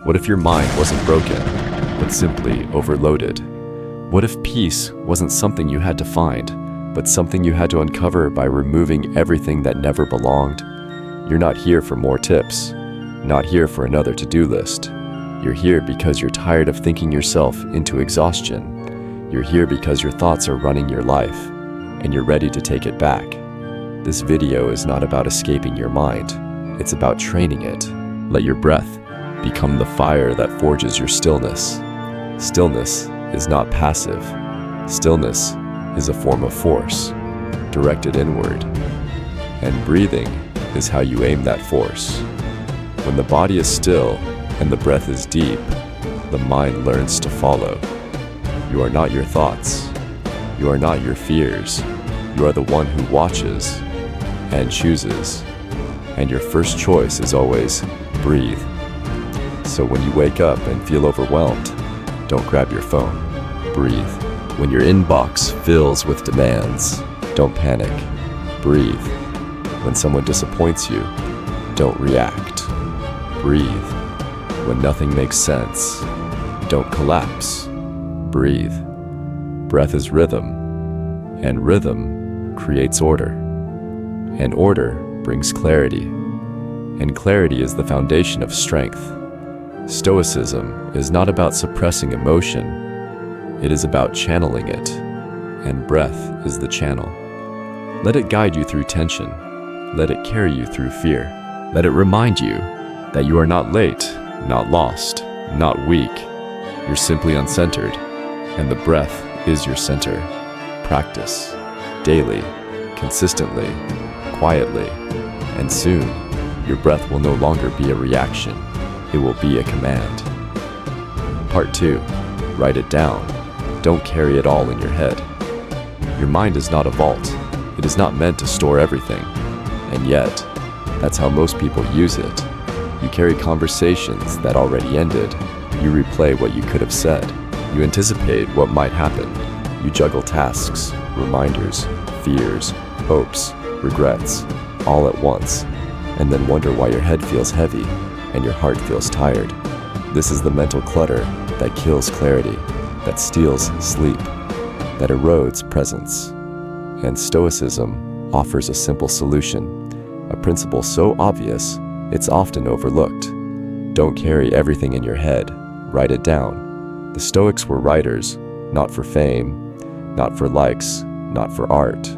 What if your mind wasn't broken, but simply overloaded? What if peace wasn't something you had to find, but something you had to uncover by removing everything that never belonged? You're not here for more tips, not here for another to-do list. You're here because you're tired of thinking yourself into exhaustion. You're here because your thoughts are running your life, and you're ready to take it back. This video is not about escaping your mind. It's about training it. Let your breath become the fire that forges your stillness. Stillness is not passive. Stillness is a form of force, directed inward. And breathing is how you aim that force. When the body is still and the breath is deep, the mind learns to follow. You are not your thoughts. You are not your fears. You are the one who watches and chooses. And your first choice is always breathe. So when you wake up and feel overwhelmed, don't grab your phone. Breathe. When your inbox fills with demands, don't panic. Breathe. When someone disappoints you, don't react. Breathe. When nothing makes sense, don't collapse. Breathe. Breath is rhythm, and rhythm creates order. And order brings clarity, and clarity is the foundation of strength. Stoicism is not about suppressing emotion, it is about channeling it, and breath is the channel. Let it guide you through tension, let it carry you through fear, let it remind you that you are not late, not lost, not weak. You're simply uncentered, and the breath is your center. Practice, daily, consistently, quietly, and soon, your breath will no longer be a reaction, it will be a command. Part 2, write it down. Don't carry it all in your head. Your mind is not a vault. It is not meant to store everything. And yet, that's how most people use it. You carry conversations that already ended. You replay what you could have said. You anticipate what might happen. You juggle tasks, reminders, fears, hopes, regrets, all at once, and then wonder why your head feels heavy and your heart feels tired. This is the mental clutter that kills clarity, that steals sleep, that erodes presence. And Stoicism offers a simple solution, a principle so obvious it's often overlooked. Don't carry everything in your head, write it down. The Stoics were writers, not for fame, not for likes, not for art,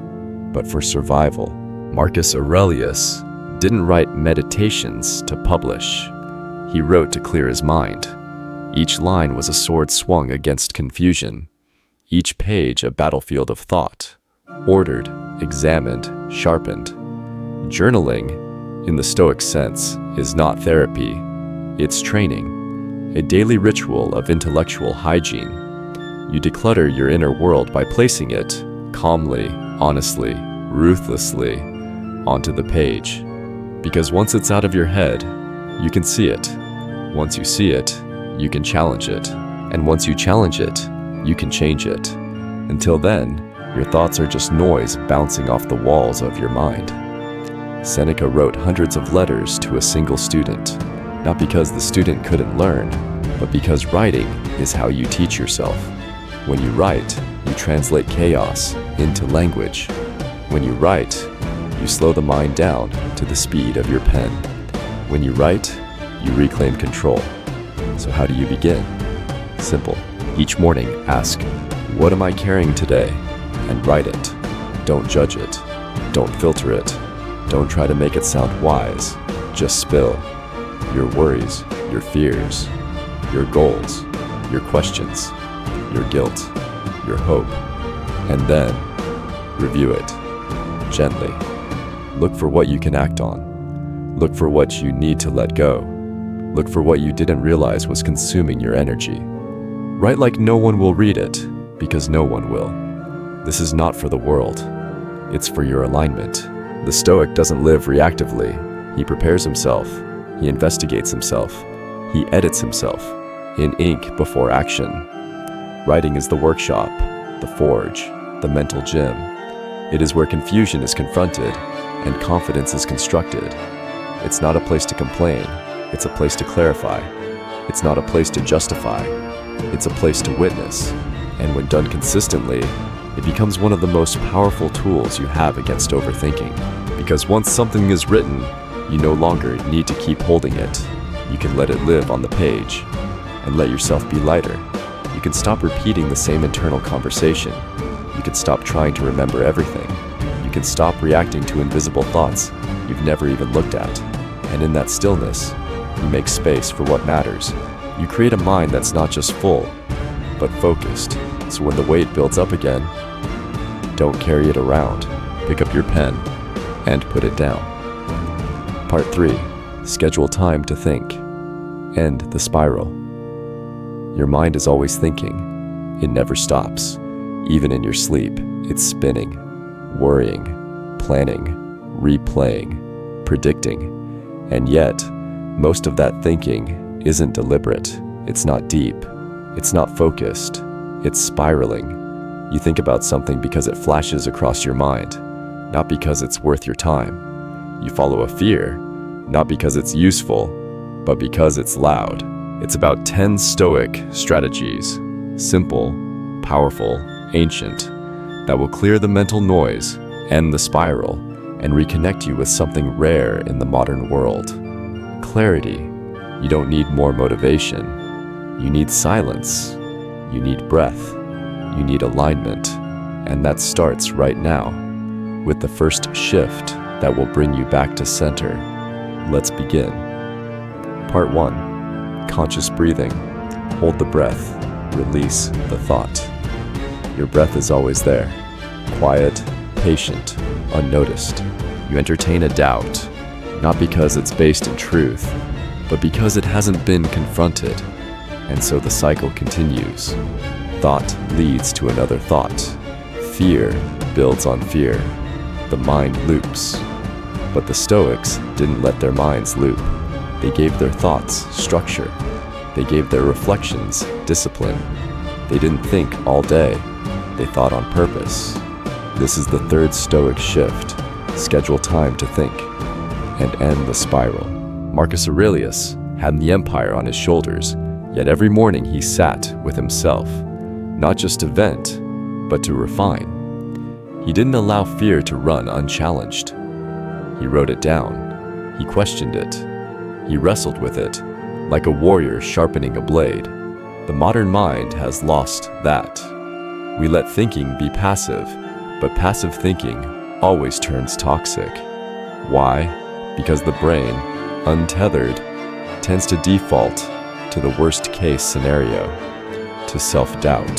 but for survival. Marcus Aurelius didn't write meditations to publish. He wrote to clear his mind. Each line was a sword swung against confusion. Each page a battlefield of thought, ordered, examined, sharpened. Journaling, in the Stoic sense, is not therapy. It's training, a daily ritual of intellectual hygiene. You declutter your inner world by placing it calmly, honestly, ruthlessly onto the page. Because once it's out of your head, you can see it. Once you see it, you can challenge it. And once you challenge it, you can change it. Until then, your thoughts are just noise bouncing off the walls of your mind. Seneca wrote hundreds of letters to a single student, not because the student couldn't learn, but because writing is how you teach yourself. When you write, you translate chaos into language. When you write, you slow the mind down to the speed of your pen. When you write, you reclaim control. So how do you begin? Simple. Each morning, ask, what am I carrying today? And write it. Don't judge it. Don't filter it. Don't try to make it sound wise. Just spill your worries, your fears, your goals, your questions, your guilt, your hope, and then review it gently. Look for what you can act on. Look for what you need to let go. Look for what you didn't realize was consuming your energy. Write like no one will read it, because no one will. This is not for the world. It's for your alignment. The Stoic doesn't live reactively. He prepares himself. He investigates himself. He edits himself in ink before action. Writing is the workshop, the forge, the mental gym. It is where confusion is confronted and confidence is constructed. It's not a place to complain, it's a place to clarify. It's not a place to justify. It's a place to witness. And when done consistently, it becomes one of the most powerful tools you have against overthinking. Because once something is written, you no longer need to keep holding it. You can let it live on the page and let yourself be lighter. You can stop repeating the same internal conversation. You can stop trying to remember everything. You can stop reacting to invisible thoughts you've never even looked at. And in that stillness, you make space for what matters. You create a mind that's not just full, but focused. So when the weight builds up again, don't carry it around. Pick up your pen and put it down. Part 3. Schedule time to think. End the spiral. Your mind is always thinking. It never stops. Even in your sleep, it's spinning, worrying, planning, replaying, predicting. And yet, most of that thinking isn't deliberate. It's not deep. It's not focused. It's spiraling. You think about something because it flashes across your mind, not because it's worth your time. You follow a fear, not because it's useful, but because it's loud. It's about 10 Stoic strategies, simple, powerful, ancient, that will clear the mental noise, end the spiral, and reconnect you with something rare in the modern world. Clarity. You don't need more motivation. You need silence. You need breath. You need alignment. And that starts right now, with the first shift that will bring you back to center. Let's begin. Part 1. Conscious breathing. Hold the breath. Release the thought. Your breath is always there. Quiet, patient, unnoticed. You entertain a doubt, not because it's based in truth, but because it hasn't been confronted. And so the cycle continues. Thought leads to another thought. Fear builds on fear. The mind loops. But the Stoics didn't let their minds loop. They gave their thoughts structure. They gave their reflections discipline. They didn't think all day. They thought on purpose. This is the third Stoic shift. Schedule time to think and end the spiral. Marcus Aurelius had the empire on his shoulders, yet every morning he sat with himself, not just to vent, but to refine. He didn't allow fear to run unchallenged. He wrote it down. He questioned it. He wrestled with it, like a warrior sharpening a blade. The modern mind has lost that. We let thinking be passive, but passive thinking always turns toxic. Why? Because the brain, untethered, tends to default to the worst-case scenario, to self-doubt,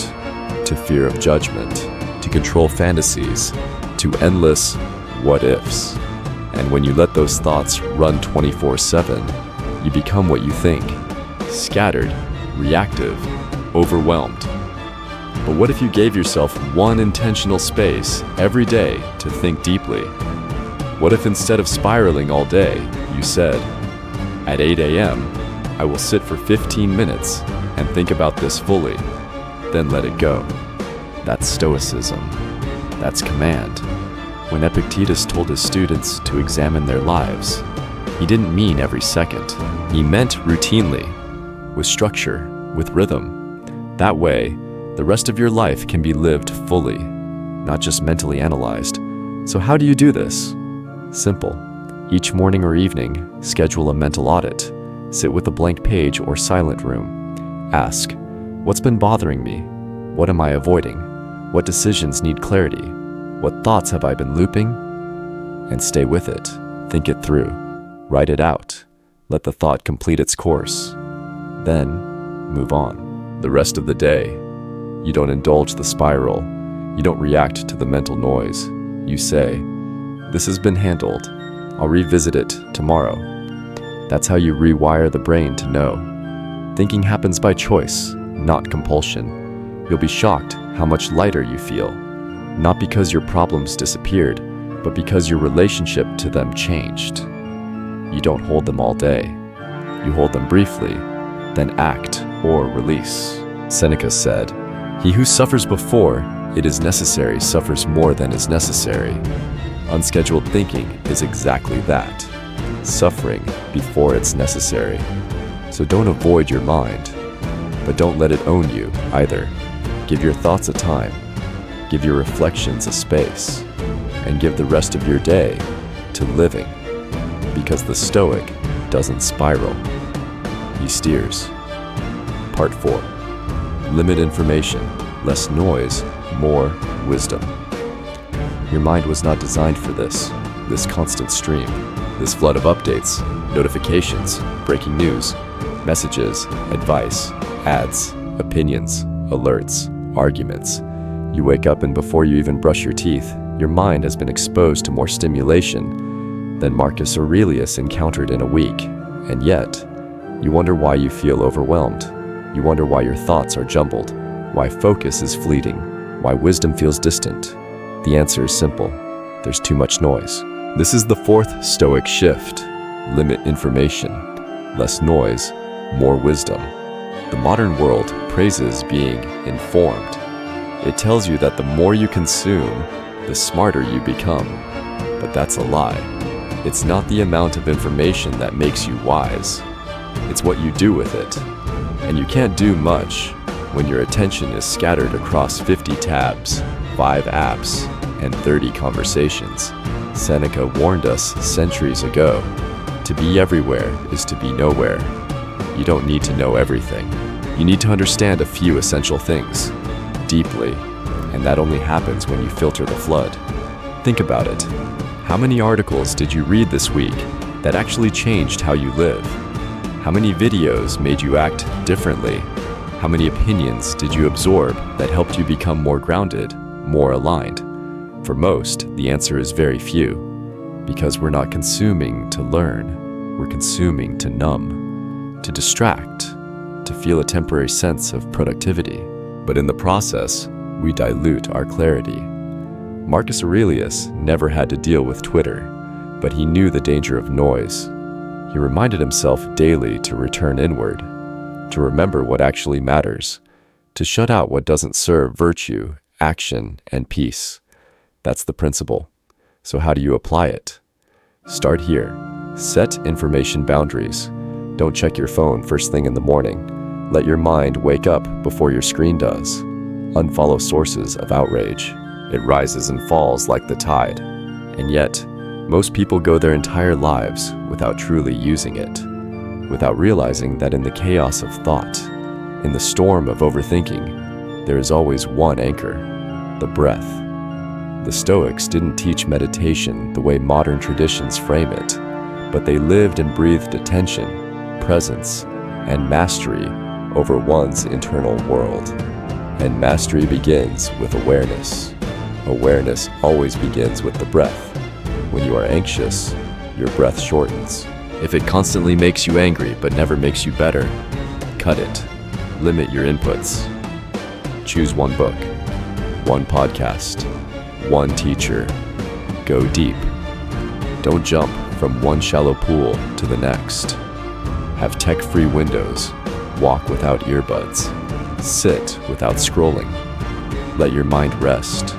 to fear of judgment, to control fantasies, to endless what-ifs. And when you let those thoughts run 24/7, you become what you think, scattered, reactive, overwhelmed. But what if you gave yourself one intentional space every day to think deeply? What if instead of spiraling all day, you said, at 8 a.m., I will sit for 15 minutes and think about this fully, then let it go. That's Stoicism. That's command. When Epictetus told his students to examine their lives, he didn't mean every second. He meant routinely, with structure, with rhythm. That way, the rest of your life can be lived fully, not just mentally analyzed. So how do you do this? Simple. Each morning or evening, schedule a mental audit. Sit with a blank page or silent room. Ask, what's been bothering me? What am I avoiding? What decisions need clarity? What thoughts have I been looping? And stay with it. Think it through. Write it out. Let the thought complete its course. Then, move on. The rest of the day, you don't indulge the spiral. You don't react to the mental noise. You say, this has been handled. I'll revisit it tomorrow. That's how you rewire the brain to know. Thinking happens by choice, not compulsion. You'll be shocked how much lighter you feel. Not because your problems disappeared, but because your relationship to them changed. You don't hold them all day. You hold them briefly, then act or release. Seneca said, he who suffers before it is necessary suffers more than is necessary. Unscheduled thinking is exactly that. Suffering before it's necessary. So So don't avoid your mind, but don't let it own you either. Give your thoughts a time, give your reflections a space, and give the rest of your day to living, because the Stoic doesn't spiral, he steers. Part 4. Limit information, less noise, more wisdom. Your mind was not designed for this constant stream, this flood of updates, notifications, breaking news, messages, advice, ads, opinions, alerts, arguments. You wake up and before you even brush your teeth, your mind has been exposed to more stimulation than Marcus Aurelius encountered in a week. And yet, you wonder why you feel overwhelmed. You wonder why your thoughts are jumbled, why focus is fleeting, why wisdom feels distant. The answer is simple. There's too much noise. This is the 4th Stoic shift. Limit information, less noise, more wisdom. The modern world praises being informed. It tells you that the more you consume, the smarter you become. But that's a lie. It's not the amount of information that makes you wise. It's what you do with it. And you can't do much when your attention is scattered across 50 tabs, 5 apps, and 30 conversations. Seneca warned us centuries ago, to be everywhere is to be nowhere. You don't need to know everything. You need to understand a few essential things, deeply, and that only happens when you filter the flood. Think about it. How many articles did you read this week that actually changed how you live? How many videos made you act differently? How many opinions did you absorb that helped you become more grounded, more aligned? For most, the answer is very few, because we're not consuming to learn, we're consuming to numb, to distract, to feel a temporary sense of productivity. But in the process, we dilute our clarity. Marcus Aurelius never had to deal with Twitter, but he knew the danger of noise. He reminded himself daily to return inward, to remember what actually matters, to shut out what doesn't serve virtue, action, and peace. That's the principle. So how do you apply it? Start here. Set information boundaries. Don't check your phone first thing in the morning. Let your mind wake up before your screen does. Unfollow sources of outrage. It rises and falls like the tide. And yet, most people go their entire lives without truly using it, without realizing that in the chaos of thought, in the storm of overthinking, there is always one anchor, the breath. The Stoics didn't teach meditation the way modern traditions frame it, but they lived and breathed attention, presence, and mastery over one's internal world. And mastery begins with awareness. Awareness always begins with the breath. When you are anxious, your breath shortens. If it constantly makes you angry but never makes you better, cut it. Limit your inputs. Choose one book, one podcast, one teacher. Go deep. Don't jump from one shallow pool to the next. Have tech-free windows. Walk without earbuds. Sit without scrolling. Let your mind rest.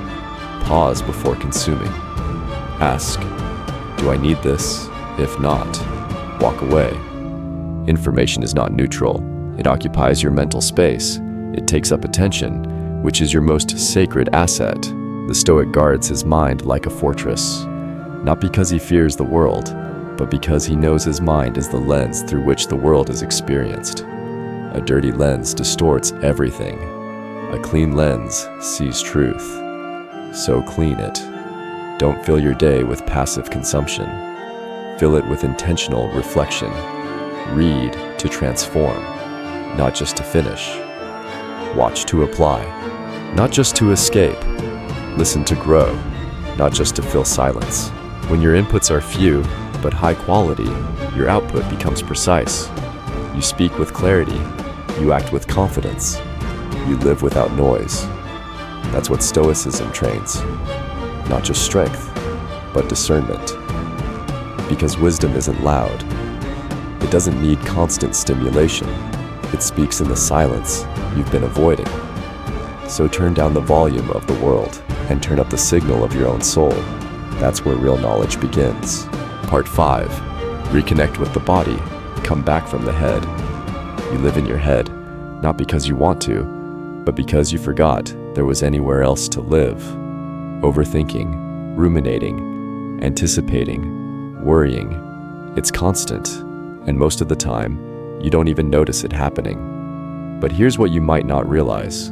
Pause before consuming. Ask, do I need this? If not, walk away. Information is not neutral. It occupies your mental space. It takes up attention, which is your most sacred asset. The Stoic guards his mind like a fortress, not because he fears the world, but because he knows his mind is the lens through which the world is experienced. A dirty lens distorts everything. A clean lens sees truth. So clean it. Don't fill your day with passive consumption. Fill it with intentional reflection. Read to transform, not just to finish. Watch to apply, not just to escape. Listen to grow, not just to fill silence. When your inputs are few, but high quality, your output becomes precise. You speak with clarity. You act with confidence. You live without noise. That's what Stoicism trains. Not just strength, but discernment. Because wisdom isn't loud. It doesn't need constant stimulation. It speaks in the silence you've been avoiding. So turn down the volume of the world and turn up the signal of your own soul. That's where real knowledge begins. Part 5. Reconnect with the body. Come back from the head. You live in your head, not because you want to, but because you forgot there was anywhere else to live. Overthinking, ruminating, anticipating, worrying. It's constant, and most of the time, you don't even notice it happening. But here's what you might not realize.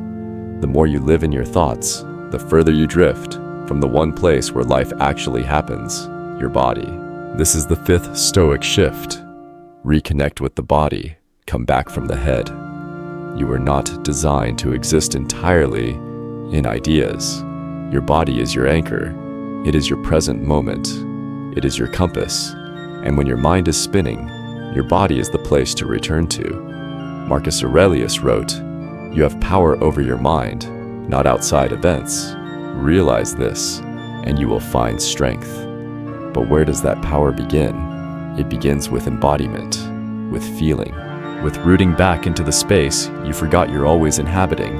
The more you live in your thoughts, the further you drift from the one place where life actually happens, your body. This is the fifth Stoic shift. Reconnect with the body. Come back from the head. You are not designed to exist entirely in ideas. Your body is your anchor. It is your present moment. It is your compass. And when your mind is spinning, your body is the place to return to. Marcus Aurelius wrote, "You have power over your mind, not outside events. Realize this, and you will find strength." But where does that power begin? It begins with embodiment, with feeling, with rooting back into the space you forgot you're always inhabiting,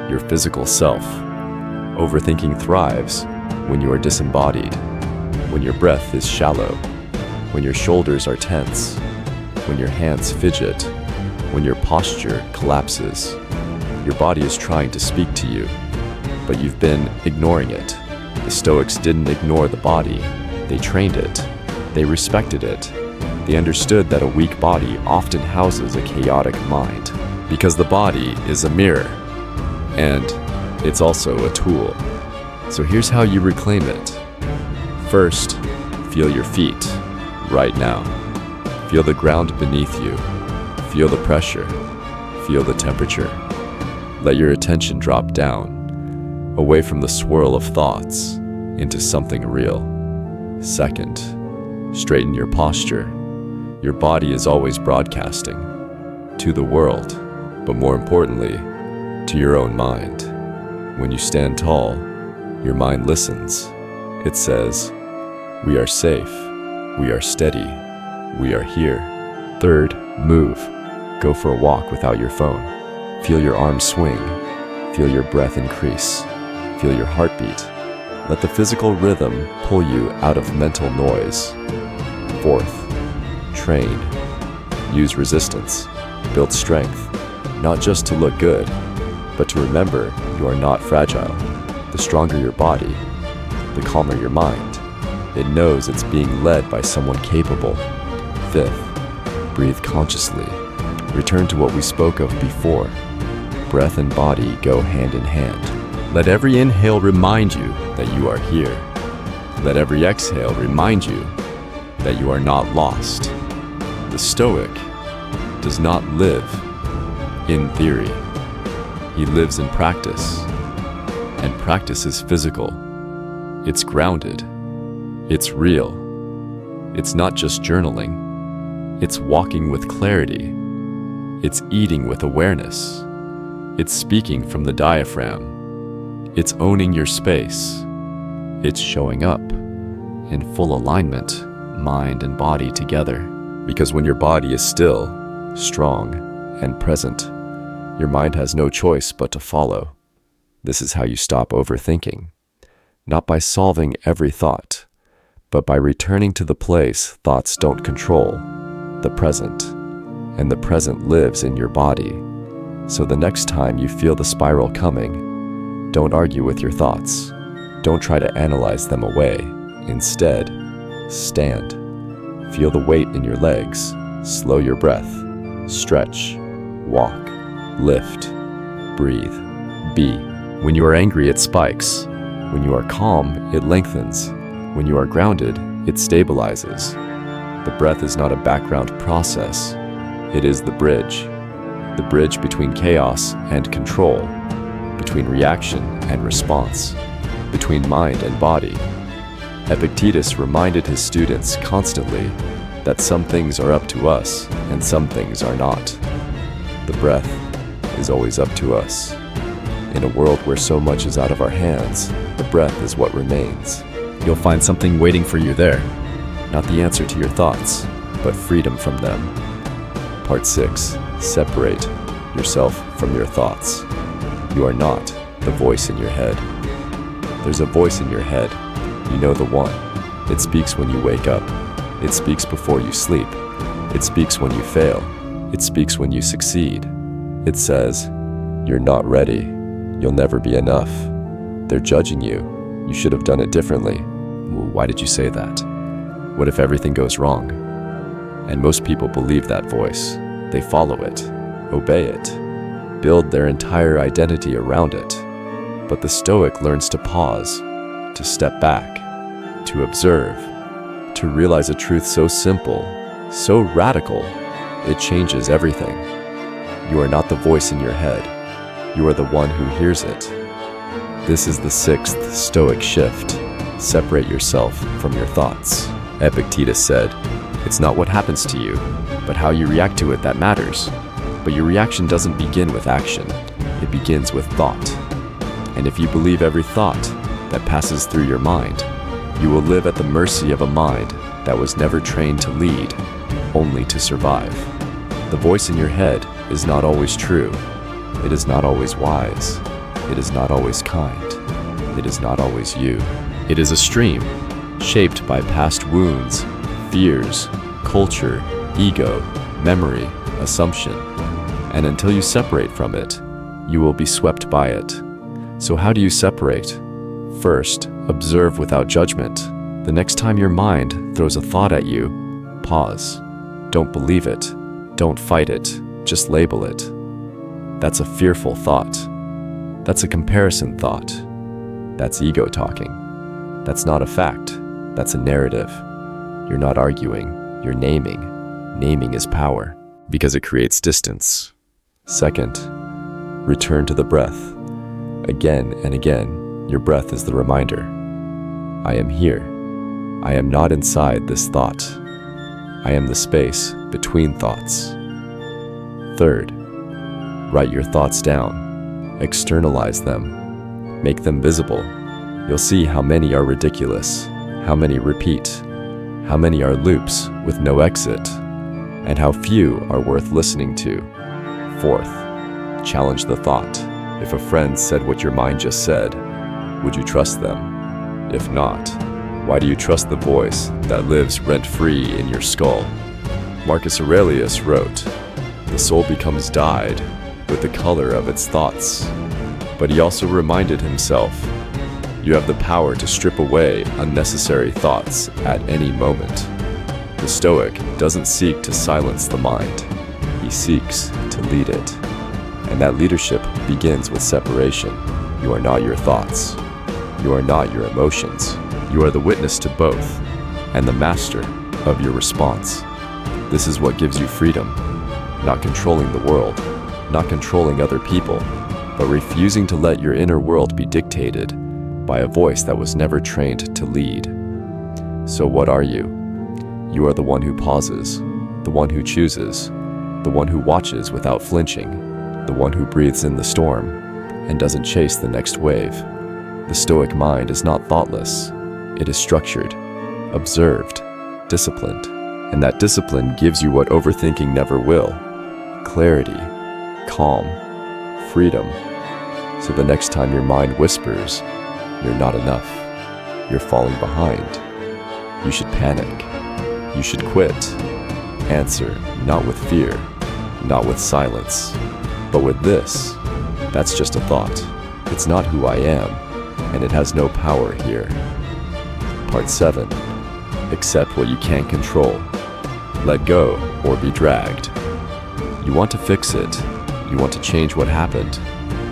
your physical self. Overthinking thrives when you are disembodied, when your breath is shallow, when your shoulders are tense, when your hands fidget, when your posture collapses. Your body is trying to speak to you, but you've been ignoring it. The Stoics didn't ignore the body. They trained it. They respected it. They understood that a weak body often houses a chaotic mind, because the body is a mirror, and it's also a tool. So here's how you reclaim it. First, feel your feet, right now. Feel the ground beneath you. Feel the pressure. Feel the temperature. Let your attention drop down, away from the swirl of thoughts, into something real. Second, straighten your posture. Your body is always broadcasting to the world, but more importantly, to your own mind. When you stand tall, your mind listens. It says, "We are safe. We are steady. We are here." Third, move. Go for a walk without your phone. Feel your arms swing. Feel your breath increase. Feel your heartbeat. Let the physical rhythm pull you out of mental noise. Fourth, train. Use resistance. Build strength. Not just to look good, but to remember you are not fragile. The stronger your body, the calmer your mind. It knows it's being led by someone capable. Fifth, breathe consciously. Return to what we spoke of before. Breath and body go hand in hand. Let every inhale remind you that you are here. Let every exhale remind you that you are not lost. The Stoic does not live in theory. He lives in practice. And practice is physical. It's grounded. It's real. It's not just journaling. It's walking with clarity. It's eating with awareness. It's speaking from the diaphragm. It's owning your space. It's showing up in full alignment, mind and body together. Because when your body is still, strong, and present, your mind has no choice but to follow. This is how you stop overthinking. Not by solving every thought, but by returning to the place thoughts don't control, the present. And the present lives in your body. So the next time you feel the spiral coming, don't argue with your thoughts. Don't try to analyze them away. Instead, stand. Feel the weight in your legs. Slow your breath. Stretch. Walk. Lift. Breathe. Be. When you are angry, it spikes. When you are calm, it lengthens. When you are grounded, it stabilizes. The breath is not a background process. It is the bridge between chaos and control, between reaction and response, between mind and body. Epictetus reminded his students constantly that some things are up to us and some things are not. The breath is always up to us. In a world where so much is out of our hands, the breath is what remains. You'll find something waiting for you there. Not the answer to your thoughts, but freedom from them. Part 6. Separate yourself from your thoughts. You are not the voice in your head. There's a voice in your head. You know the one. It speaks when you wake up. It speaks before you sleep. It speaks when you fail. It speaks when you succeed. It says, "You're not ready. You'll never be enough. They're judging you. You should have done it differently." Well, why did you say that? What if everything goes wrong? And most people believe that voice. They follow it, obey it, build their entire identity around it. But the Stoic learns to pause, to step back, to observe, to realize a truth so simple, so radical, it changes everything. You are not the voice in your head. You are the one who hears it. This is the sixth Stoic shift. Separate yourself from your thoughts. Epictetus said, "It's not what happens to you, but how you react to it that matters." But your reaction doesn't begin with action. It begins with thought. And if you believe every thought that passes through your mind, you will live at the mercy of a mind that was never trained to lead, only to survive. The voice in your head is not always true. It is not always wise. It is not always kind. It is not always you. It is a stream, shaped by past wounds, fears, culture, ego, memory, assumption. And until you separate from it, you will be swept by it. So how do you separate? First, observe without judgment. The next time your mind throws a thought at you, pause. Don't believe it. Don't fight it. Just label it. That's a fearful thought. That's a comparison thought. That's ego talking. That's not a fact. That's a narrative. You're not arguing. You're naming. Naming is power, because it creates distance. Second, return to the breath. Again and again, your breath is the reminder. I am here. I am not inside this thought. I am the space between thoughts. Third, write your thoughts down. Externalize them. Make them visible. You'll see how many are ridiculous, how many repeat, how many are loops with no exit, and how few are worth listening to. Fourth, challenge the thought. If a friend said what your mind just said, would you trust them? If not, why do you trust the voice that lives rent-free in your skull? Marcus Aurelius wrote, "The soul becomes dyed with the color of its thoughts." But he also reminded himself, you have the power to strip away unnecessary thoughts at any moment. The Stoic doesn't seek to silence the mind. He seeks to lead it. And that leadership begins with separation. You are not your thoughts. You are not your emotions. You are the witness to both and the master of your response. This is what gives you freedom, not controlling the world, not controlling other people, but refusing to let your inner world be dictated by a voice that was never trained to lead. So what are you? You are the one who pauses, the one who chooses, the one who watches without flinching, the one who breathes in the storm and doesn't chase the next wave. The Stoic mind is not thoughtless. It is structured, observed, disciplined, and that discipline gives you what overthinking never will: clarity, calm, freedom. So the next time your mind whispers, "You're not enough. You're falling behind. You should panic. You should quit," answer not with fear, not with silence, but with this: "That's just a thought. It's not who I am, and it has no power here." Part 7. Accept what you can't control. Let go or be dragged. You want to fix it. You want to change what happened.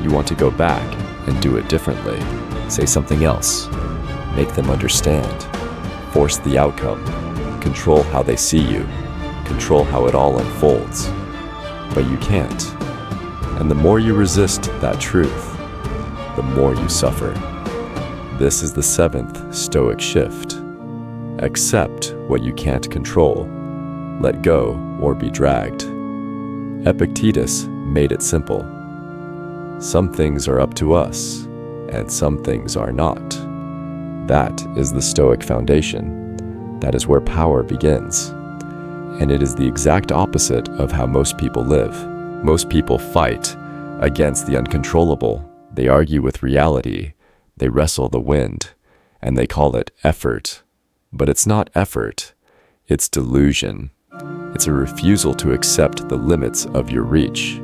You want to go back and do it differently. Say something else. Make them understand. Force the outcome. Control how they see you. Control how it all unfolds. But you can't. And the more you resist that truth, the more you suffer. This is the 7th Stoic shift. Accept what you can't control. Let go or be dragged. Epictetus made it simple. Some things are up to us, and some things are not. That is the Stoic foundation. That is where power begins. And it is the exact opposite of how most people live. Most people fight against the uncontrollable. They argue with reality. They wrestle the wind, and they call it effort. But it's not effort. It's delusion. It's a refusal to accept the limits of your reach.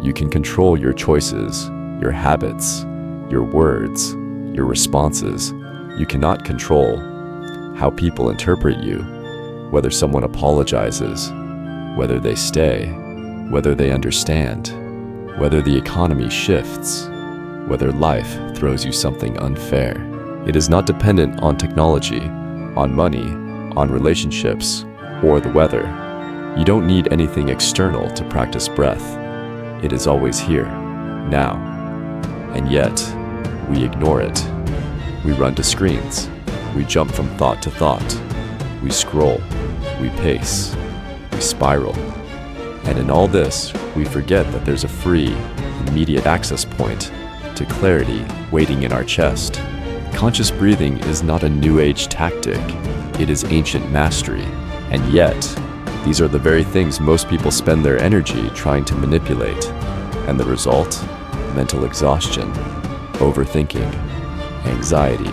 You can control your choices, your habits, your words, your responses. You cannot control how people interpret you, whether someone apologizes, whether they stay, whether they understand, whether the economy shifts, whether life throws you something unfair. It is not dependent on technology, on money, on relationships, or the weather. You don't need anything external to practice breath. It is always here, now. And yet, we ignore it. We run to screens. We jump from thought to thought. We scroll. We pace. We spiral. And in all this, we forget that there's a free, immediate access point to clarity waiting in our chest. Conscious breathing is not a new age tactic. It is ancient mastery. And yet, these are the very things most people spend their energy trying to manipulate. And the result? Mental exhaustion, overthinking, anxiety,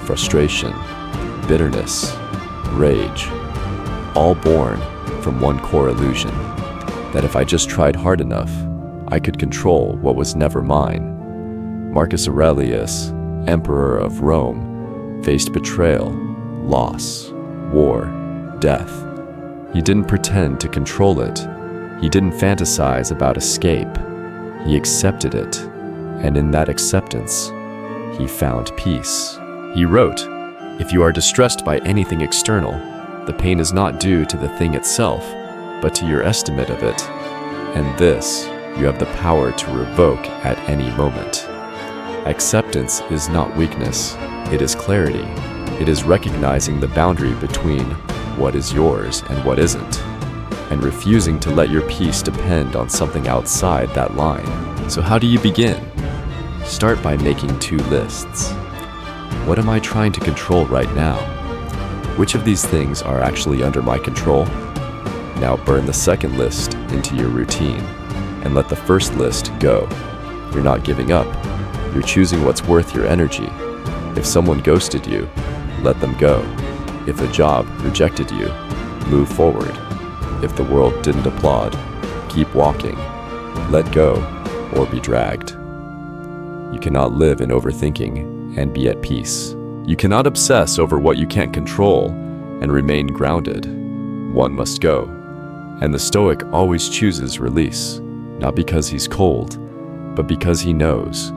frustration, bitterness, rage, all born from one core illusion, that if I just tried hard enough, I could control what was never mine. Marcus Aurelius, Emperor of Rome, faced betrayal, loss, war, death. He didn't pretend to control it. He didn't fantasize about escape. He accepted it, and in that acceptance, he found peace. He wrote, "If you are distressed by anything external, the pain is not due to the thing itself, but to your estimate of it. And this you have the power to revoke at any moment." Acceptance is not weakness, it is clarity. It is recognizing the boundary between what is yours and what isn't, and refusing to let your peace depend on something outside that line. So how do you begin? Start by making 2 lists. What am I trying to control right now? Which of these things are actually under my control? Now burn the second list into your routine and let the first list go. You're not giving up. You're choosing what's worth your energy. If someone ghosted you, let them go. If a job rejected you, move forward. If the world didn't applaud, keep walking. Let go or be dragged. You cannot live in overthinking and be at peace. You cannot obsess over what you can't control and remain grounded. One must go. And the Stoic always chooses release, not because he's cold, but because he knows.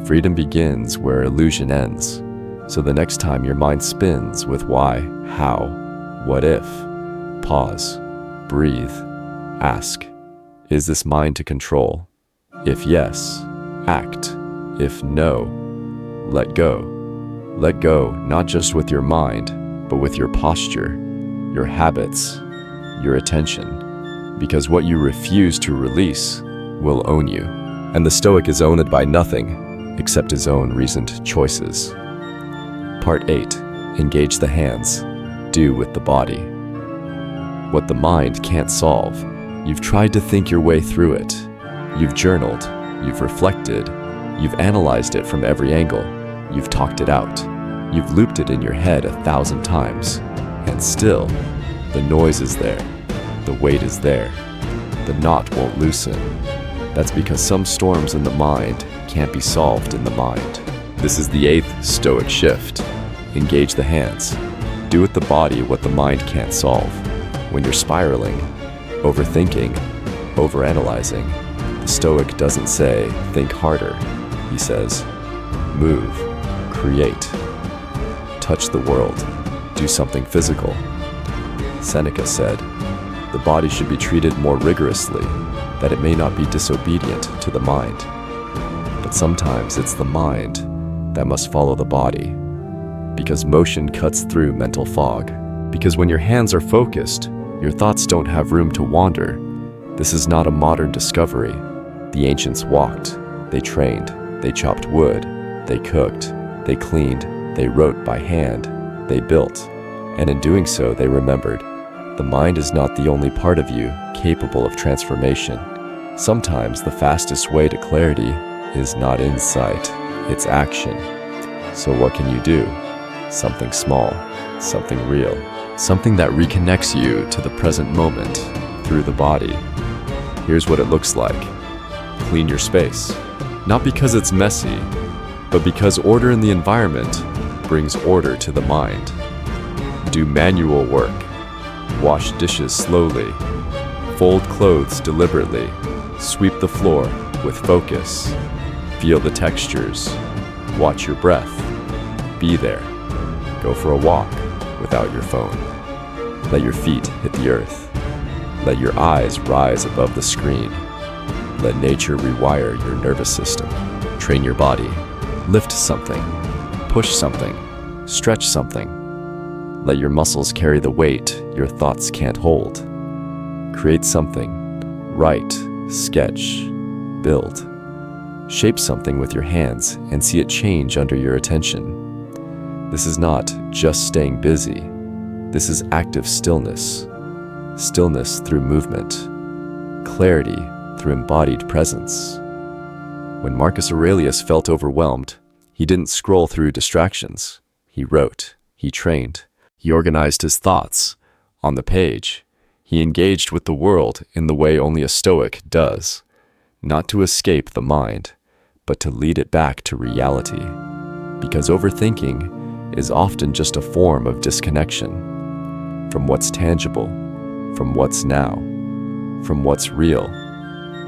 Freedom begins where illusion ends. So the next time your mind spins with why, how, what if, pause, breathe, ask, is this mine to control? If yes, act. If no, let go. Let go not just with your mind, but with your posture, your habits, your attention, because what you refuse to release will own you. And the Stoic is owned by nothing except his own reasoned choices. Part 8. Engage the hands. Do with the body. What the mind can't solve, you've tried to think your way through it. You've journaled, you've reflected, you've analyzed it from every angle, you've talked it out, you've looped it in your head 1,000 times, and still, the noise is there, the weight is there, the knot won't loosen. That's because some storms in the mind can't be solved in the mind. This is the 8th Stoic shift. Engage the hands. Do with the body what the mind can't solve. When you're spiraling, overthinking, overanalyzing, the Stoic doesn't say, think harder. He says, move, create, touch the world, do something physical. Seneca said, the body should be treated more rigorously, that it may not be disobedient to the mind. But sometimes it's the mind that must follow the body, because motion cuts through mental fog. Because when your hands are focused, your thoughts don't have room to wander. This is not a modern discovery. The ancients walked, they trained, they chopped wood, they cooked, they cleaned, they wrote by hand, they built, and in doing so they remembered. The mind is not the only part of you capable of transformation. Sometimes the fastest way to clarity is not insight, it's action. So what can you do? Something small, something real. something that reconnects you to the present moment through the body. Here's what it looks like. Clean your space. Not because it's messy, but because order in the environment brings order to the mind. Do manual work. Wash dishes slowly. Fold clothes deliberately. Sweep the floor with focus. Feel the textures. Watch your breath. Be there. Go for a walk without your phone. Let your feet hit the earth. Let your eyes rise above the screen. Let nature rewire your nervous system. Train your body. Lift something. Push something. Stretch something. Let your muscles carry the weight your thoughts can't hold. Create something. Write, sketch, build. Shape something with your hands and see it change under your attention. This is not just staying busy. This is active stillness. Stillness through movement. Clarity through embodied presence. When Marcus Aurelius felt overwhelmed, he didn't scroll through distractions. He wrote. He trained. He organized his thoughts. On the page, he engaged with the world in the way only a Stoic does. Not to escape the mind, but to lead it back to reality. Because overthinking is often just a form of disconnection from what's tangible, from what's now, from what's real.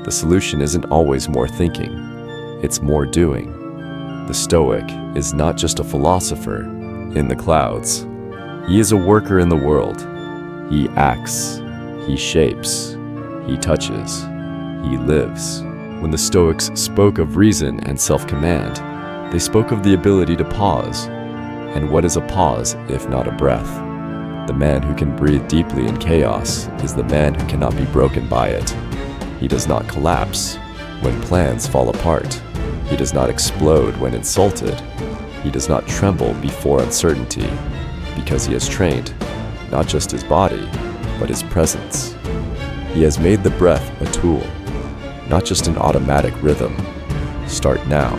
The solution isn't always more thinking, it's more doing. The Stoic is not just a philosopher in the clouds. He is a worker in the world. He acts, he shapes, he touches, he lives. When the Stoics spoke of reason and self-command, they spoke of the ability to pause. And what is a pause if not a breath? The man who can breathe deeply in chaos is the man who cannot be broken by it. He does not collapse when plans fall apart. He does not explode when insulted. He does not tremble before uncertainty, because he has trained not just his body, but his presence. He has made the breath a tool, not just an automatic rhythm. Start now,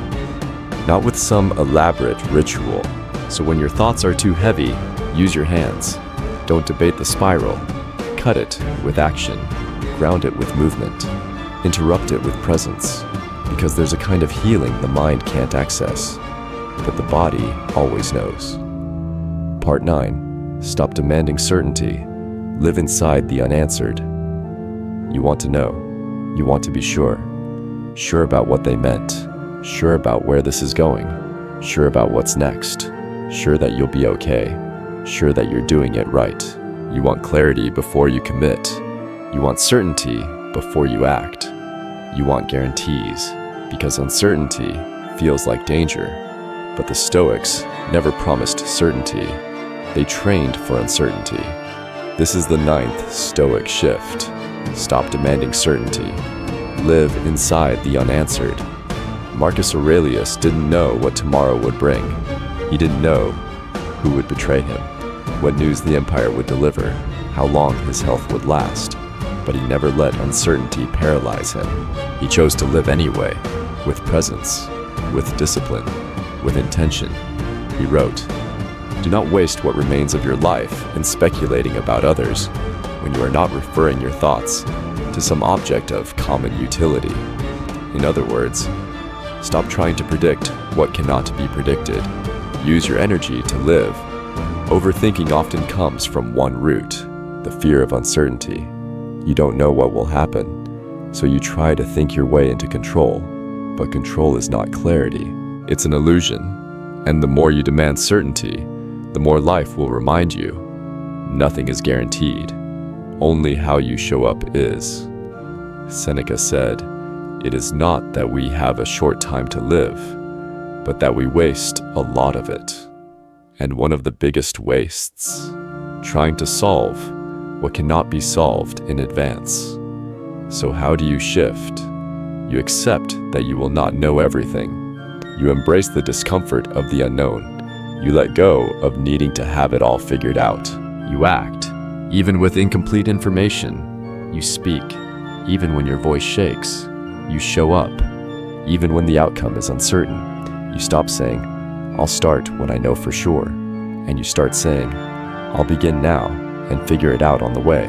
not with some elaborate ritual. So when your thoughts are too heavy, use your hands. Don't debate the spiral. Cut it with action. Ground it with movement. Interrupt it with presence. Because there's a kind of healing the mind can't access, but the body always knows. Part 9. Stop demanding certainty. Live inside the unanswered. You want to know. You want to be sure. Sure about what they meant. Sure about where this is going. Sure about what's next. Sure that you'll be okay. Sure that you're doing it right. You want clarity before you commit. You want certainty before you act. You want guarantees, because uncertainty feels like danger. But the Stoics never promised certainty. They trained for uncertainty. This is the 9th Stoic shift. Stop demanding certainty. Live inside the unanswered. Marcus Aurelius didn't know what tomorrow would bring. He didn't know who would betray him, what news the empire would deliver, how long his health would last. But he never let uncertainty paralyze him. He chose to live anyway, with presence, with discipline, with intention. He wrote, "Do not waste what remains of your life in speculating about others when you are not referring your thoughts to some object of common utility." In other words, stop trying to predict what cannot be predicted. Use your energy to live. Overthinking often comes from one root, the fear of uncertainty. You don't know what will happen, so you try to think your way into control, but control is not clarity. It's an illusion, and the more you demand certainty, the more life will remind you. Nothing is guaranteed. Only how you show up is. Seneca said, "It is not that we have a short time to live, but that we waste a lot of it." And one of the biggest wastes, trying to solve what cannot be solved in advance. So how do you shift? You accept that you will not know everything. You embrace the discomfort of the unknown. You let go of needing to have it all figured out. You act, even with incomplete information. You speak, even when your voice shakes. You show up, even when the outcome is uncertain. You stop saying, "I'll start when I know for sure," and you start saying, "I'll begin now." and figure it out on the way.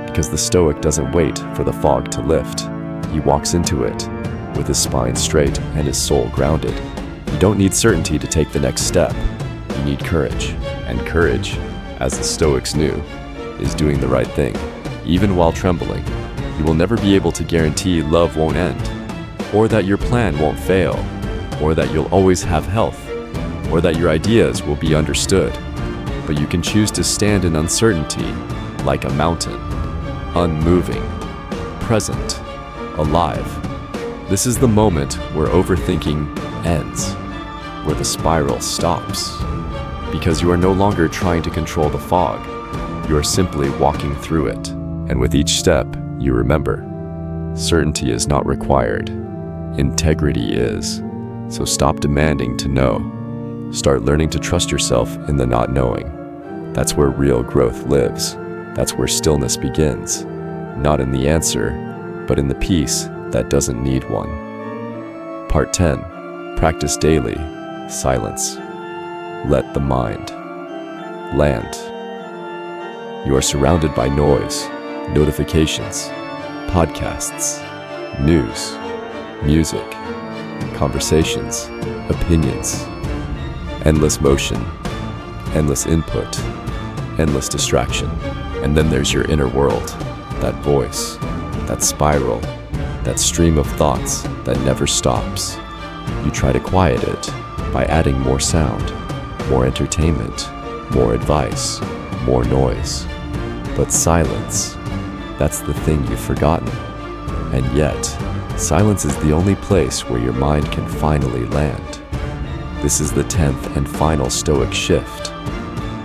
Because the Stoic doesn't wait for the fog to lift. He walks into it with his spine straight and his soul grounded. You don't need certainty to take the next step. You need courage. And courage, as the Stoics knew, is doing the right thing, even while trembling. You will never be able to guarantee love won't end, or that your plan won't fail, or that you'll always have health, or that your ideas will be understood. But you can choose to stand in uncertainty like a mountain, unmoving, present, alive. This is the moment where overthinking ends, where the spiral stops. Because you are no longer trying to control the fog, you are simply walking through it. And with each step, you remember, certainty is not required, integrity is. So stop demanding to know. Start learning to trust yourself in the not knowing. That's where real growth lives. That's where stillness begins. Not in the answer, but in the peace that doesn't need one. Part 10. Practice daily. Silence. Let the mind land. You are surrounded by noise, notifications, podcasts, news, music, conversations, opinions, endless motion, endless input, endless distraction. And then there's your inner world, that voice, that spiral, that stream of thoughts that never stops. You try to quiet it by adding more sound, more entertainment, more advice, more noise. But silence, that's the thing you've forgotten. And yet, silence is the only place where your mind can finally land. This is the 10th and final Stoic shift.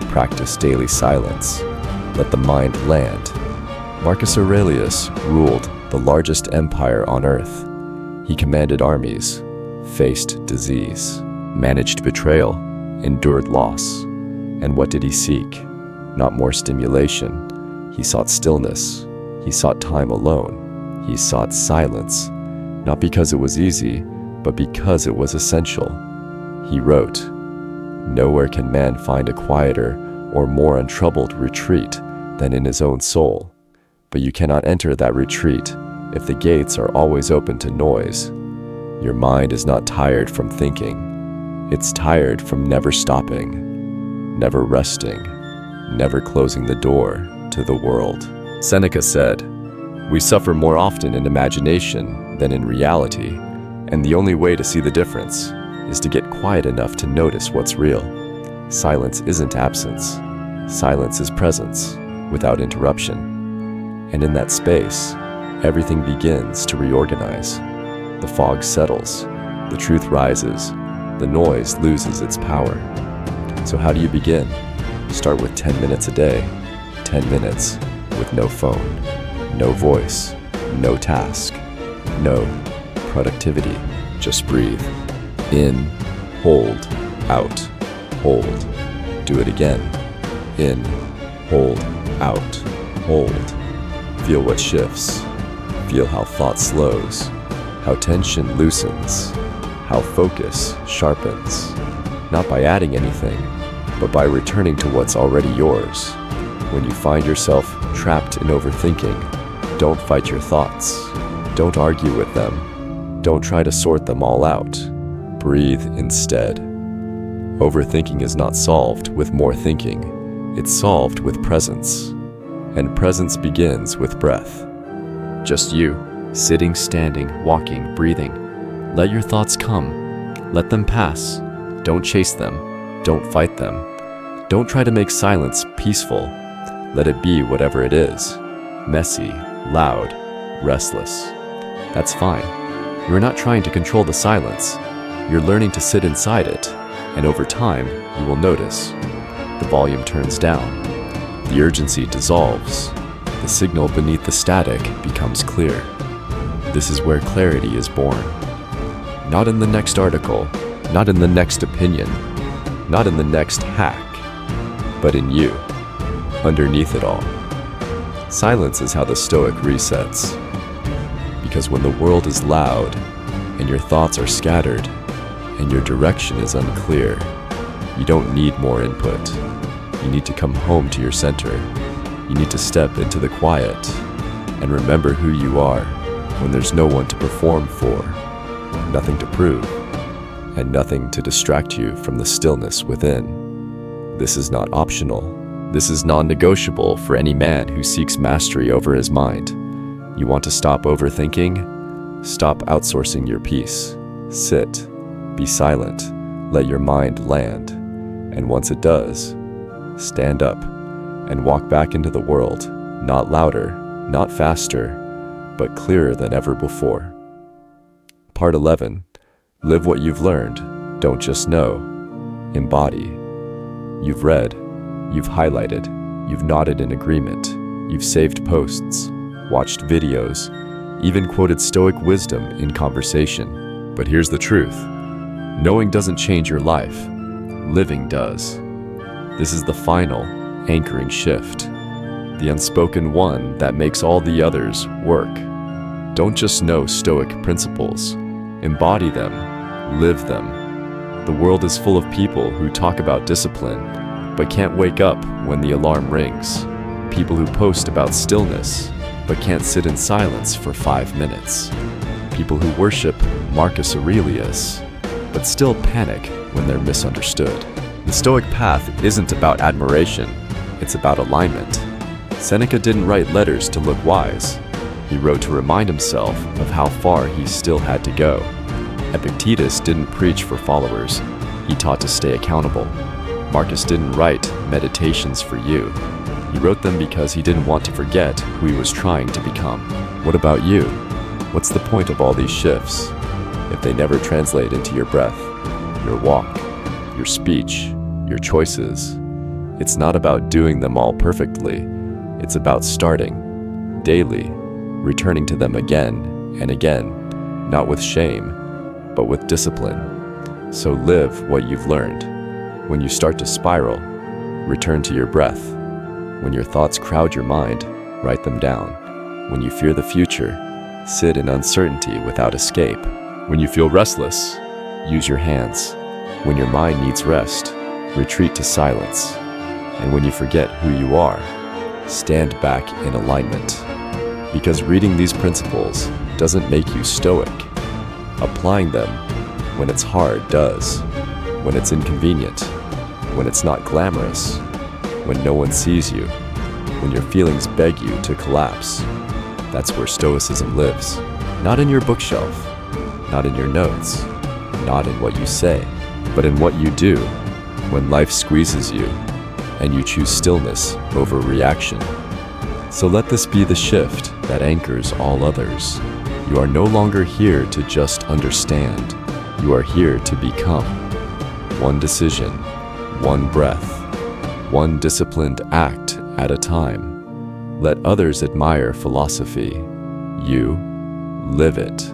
Practice daily silence. Let the mind land. Marcus Aurelius ruled the largest empire on earth. He commanded armies, faced disease, managed betrayal, endured loss. And what did he seek? Not more stimulation. He sought stillness. He sought time alone. He sought silence, not because it was easy, but because it was essential. He wrote, "Nowhere can man find a quieter or more untroubled retreat than in his own soul. But you cannot enter that retreat if the gates are always open to noise. Your mind is not tired from thinking. It's tired from never stopping, never resting, never closing the door to the world." Seneca said, "We suffer more often in imagination than in reality, and the only way to see the difference is to get quiet enough to notice what's real. Silence isn't absence. Silence is presence, without interruption. And in that space, everything begins to reorganize. The fog settles, the truth rises, the noise loses its power. So how do you begin? Start with 10 minutes a day, 10 minutes with no phone, no voice, no task, no productivity. Just breathe. In, hold, out, hold. Do it again. In, hold, out, hold. Feel what shifts. Feel how thought slows, how tension loosens, how focus sharpens. Not by adding anything, but by returning to what's already yours. When you find yourself trapped in overthinking, don't fight your thoughts. Don't argue with them. Don't try to sort them all out. Breathe instead. Overthinking is not solved with more thinking. It's solved with presence. And presence begins with breath. Just you, sitting, standing, walking, breathing. Let your thoughts come. Let them pass. Don't chase them. Don't fight them. Don't try to make silence peaceful. Let it be whatever it is. Messy, loud, restless. That's fine. You're not trying to control the silence. You're learning to sit inside it. And over time, you will notice. The volume turns down. The urgency dissolves. The signal beneath the static becomes clear. This is where clarity is born. Not in the next article, not in the next opinion, not in the next hack, but in you, underneath it all. Silence is how the Stoic resets. Because when the world is loud, and your thoughts are scattered, and your direction is unclear, you don't need more input. You need to come home to your center, You need to step into the quiet and remember who you are when there's no one to perform for, nothing to prove, and nothing to distract you from the stillness within. This is not optional. This is non-negotiable for any man who seeks mastery over his mind. You want to stop overthinking? Stop outsourcing your peace. Sit, be silent, let your mind land. And once it does, stand up and walk back into the world, not louder, not faster, but clearer than ever before. Part 11. Live what you've learned. Don't just know. Embody. You've read. You've highlighted. You've nodded in agreement. You've saved posts, watched videos, even quoted Stoic wisdom in conversation. But here's the truth. Knowing doesn't change your life. Living does. This is the final, anchoring shift. The unspoken one that makes all the others work. Don't just know Stoic principles. Embody them. Live them. The world is full of people who talk about discipline, but can't wake up when the alarm rings. People who post about stillness, but can't sit in silence for 5 minutes. People who worship Marcus Aurelius, but still panic when they're misunderstood. The Stoic path isn't about admiration, it's about alignment. Seneca didn't write letters to look wise. He wrote to remind himself of how far he still had to go. Epictetus didn't preach for followers. He taught to stay accountable. Marcus didn't write meditations for you. He wrote them because he didn't want to forget who he was trying to become. What about you? What's the point of all these shifts if they never translate into your breath, your walk, your speech, your choices? It's not about doing them all perfectly. It's about starting, daily, returning to them again and again, not with shame, but with discipline. So live what you've learned. When you start to spiral, return to your breath. When your thoughts crowd your mind, write them down. When you fear the future, sit in uncertainty without escape. When you feel restless, use your hands. When your mind needs rest, retreat to silence. And when you forget who you are, stand back in alignment. Because reading these principles doesn't make you stoic. Applying them when it's hard does. When it's inconvenient. When it's not glamorous. When no one sees you. When your feelings beg you to collapse. That's where Stoicism lives. Not in your bookshelf. Not in your notes. Not in what you say. But in what you do when life squeezes you and you choose stillness over reaction. So let this be the shift that anchors all others. You are no longer here to just understand. You are here to become. One decision, one breath, one disciplined act at a time. Let others admire philosophy. You live it.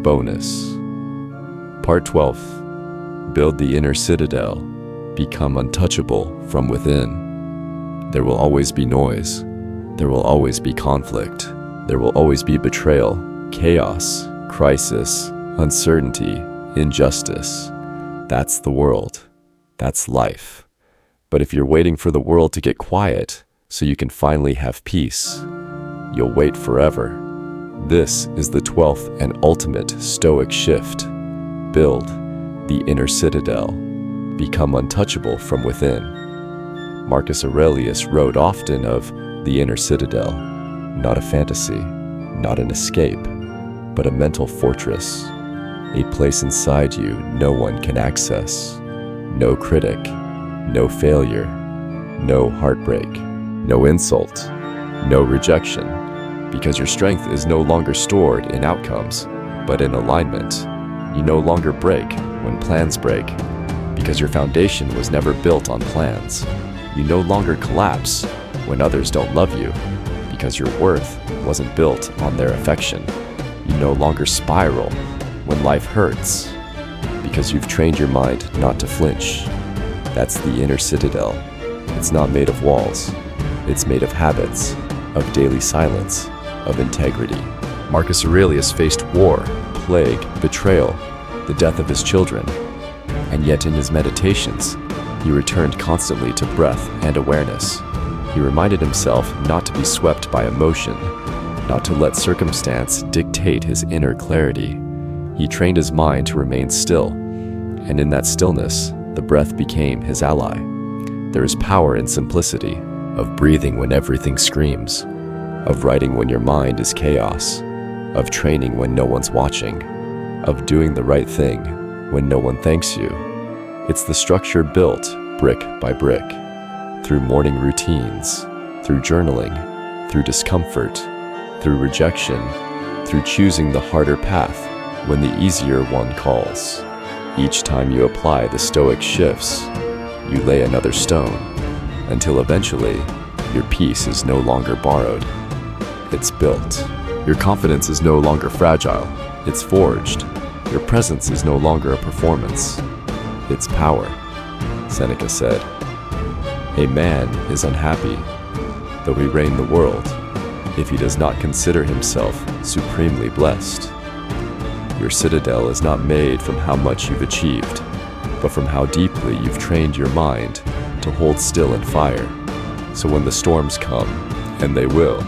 Bonus. Part 12. Build the inner citadel. Become untouchable from within. There will always be noise. There will always be conflict. There will always be betrayal, chaos, crisis, uncertainty, injustice. That's the world. That's life. But if you're waiting for the world to get quiet so you can finally have peace, you'll wait forever. This is the 12th and ultimate Stoic shift. Build the inner citadel. Become untouchable from within. Marcus Aurelius wrote often of the inner citadel, not a fantasy, not an escape, but a mental fortress, a place inside you no one can access. No critic, no failure, no heartbreak, no insult, no rejection, because your strength is no longer stored in outcomes, but in alignment. You no longer break when plans break, because your foundation was never built on plans. You no longer collapse when others don't love you, because your worth wasn't built on their affection. You no longer spiral when life hurts, because you've trained your mind not to flinch. That's the inner citadel. It's not made of walls. It's made of habits, of daily silence, of integrity. Marcus Aurelius faced war, plague, betrayal, the death of his children, and yet in his meditations, he returned constantly to breath and awareness. He reminded himself not to be swept by emotion, not to let circumstance dictate his inner clarity. He trained his mind to remain still, and in that stillness, the breath became his ally. There is power in simplicity, of breathing when everything screams, of writing when your mind is chaos, of training when no one's watching, of doing the right thing when no one thanks you. It's the structure built brick by brick, through morning routines, through journaling, through discomfort, through rejection, through choosing the harder path when the easier one calls. Each time you apply the Stoic shifts, you lay another stone, until eventually, your peace is no longer borrowed. It's built. Your confidence is no longer fragile. It's forged. Your presence is no longer a performance. It's power. Seneca said, "A man is unhappy, though he reign the world, if he does not consider himself supremely blessed." Your citadel is not made from how much you've achieved, but from how deeply you've trained your mind to hold still in fire. So when the storms come, and they will,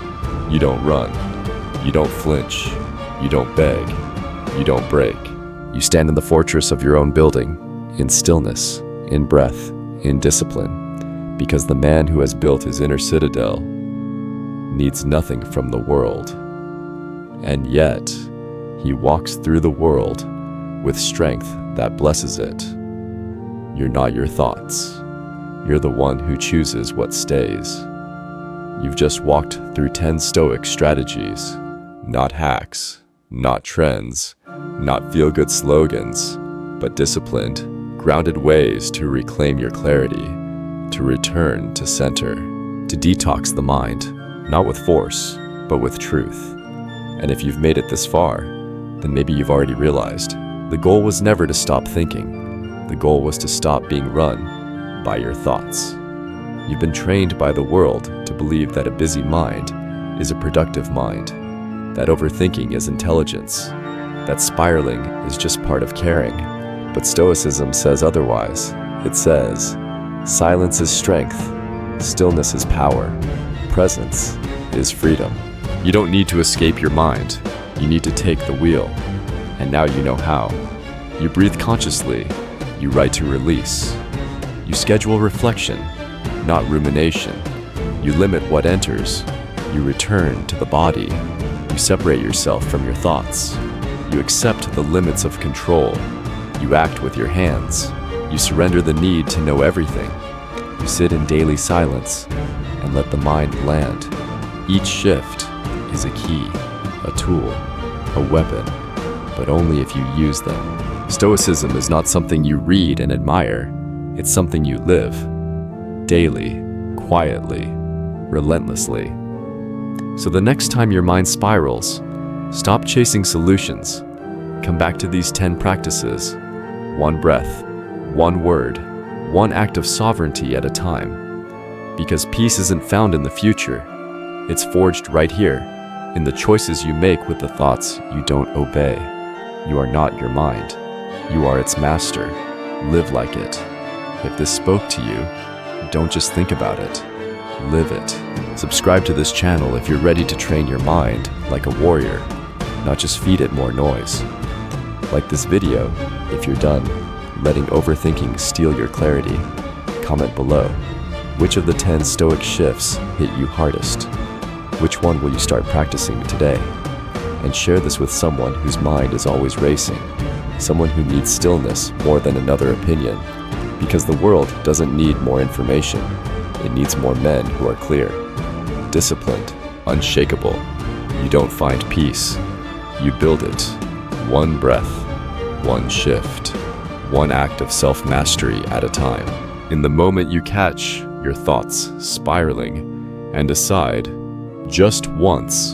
you don't run, you don't flinch, you don't beg, you don't break. You stand in the fortress of your own building, in stillness, in breath, in discipline, because the man who has built his inner citadel needs nothing from the world. And yet, he walks through the world with strength that blesses it. You're not your thoughts. You're the one who chooses what stays. You've just walked through 10 Stoic strategies, not hacks, not trends, not feel-good slogans, but disciplined, grounded ways to reclaim your clarity, to return to center, to detox the mind, not with force, but with truth. And if you've made it this far, then maybe you've already realized the goal was never to stop thinking. The goal was to stop being run by your thoughts. You've been trained by the world to believe that a busy mind is a productive mind, that overthinking is intelligence, that spiraling is just part of caring. But Stoicism says otherwise. It says, silence is strength, stillness is power, presence is freedom. You don't need to escape your mind. You need to take the wheel. And now you know how. You breathe consciously. You write to release. You schedule reflection, not rumination. You limit what enters. You return to the body. You separate yourself from your thoughts. You accept the limits of control. You act with your hands. You surrender the need to know everything. You sit in daily silence and let the mind land. Each shift is a key, a tool, a weapon, but only if you use them. Stoicism is not something you read and admire. It's something you live, daily, quietly, relentlessly. So the next time your mind spirals, stop chasing solutions. Come back to these 10 practices. One breath, one word, one act of sovereignty at a time. Because peace isn't found in the future. It's forged right here, in the choices you make with the thoughts you don't obey. You are not your mind. You are its master. Live like it. If this spoke to you, don't just think about it. Live it. Subscribe to this channel if you're ready to train your mind like a warrior, not just feed it more noise. Like this video if you're done letting overthinking steal your clarity. Comment below. Which of the 10 Stoic shifts hit you hardest? Which one will you start practicing today? And share this with someone whose mind is always racing, someone who needs stillness more than another opinion, because the world doesn't need more information. It needs more men who are clear, disciplined, unshakable. You don't find peace. You build it. One breath, one shift, one act of self-mastery at a time. In the moment you catch your thoughts spiraling and decide, just once,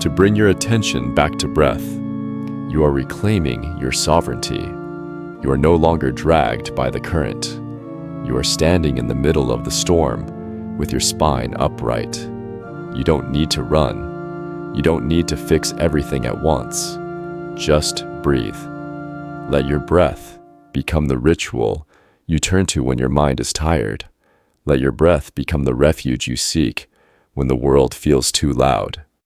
to bring your attention back to breath, you are reclaiming your sovereignty. You are no longer dragged by the current. You are standing in the middle of the storm with your spine upright. You don't need to run. You don't need to fix everything at once. Just breathe. Let your breath become the ritual you turn to when your mind is tired. Let your breath become the refuge you seek when the world feels too loud.